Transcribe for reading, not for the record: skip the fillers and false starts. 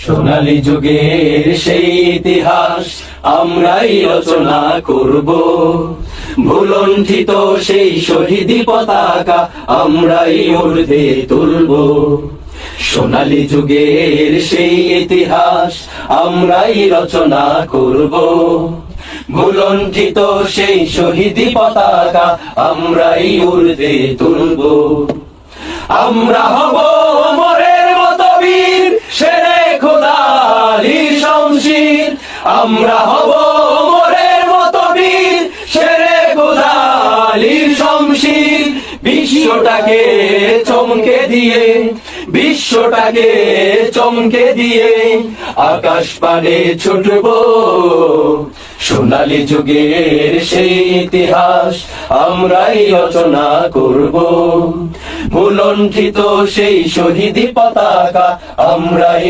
সোনালী যুগের সেই ইতিহাস আমরাই রচনা করব, ভুলণ্ঠিত সেই শহীদি পতাকা আমরাই ঊর্ধ্বে তুলব। সোনালী যুগের সেই ইতিহাস আমরাই রচনা করব, ভুলণ্ঠিত সেই শহীদি পতাকা আমরাই ঊর্ধ্বে তুলব। আমরা হব অমরের মতো বীর, শেরে খোদা আলী শমশীর। আমরা হব অমরের মতো বীর, শেরে খোদা আলী শমশীর। বিশ্বটাকে চমকে দিয়ে, বিশ্বটাকে চমকে দিয়ে আকাশ পানে ছুটব। সোনালী যুগের সেই ইতিহাস আমরাই রচনা করব, ভুলণ্ঠিত সেই শহীদি পতাকা আমরাই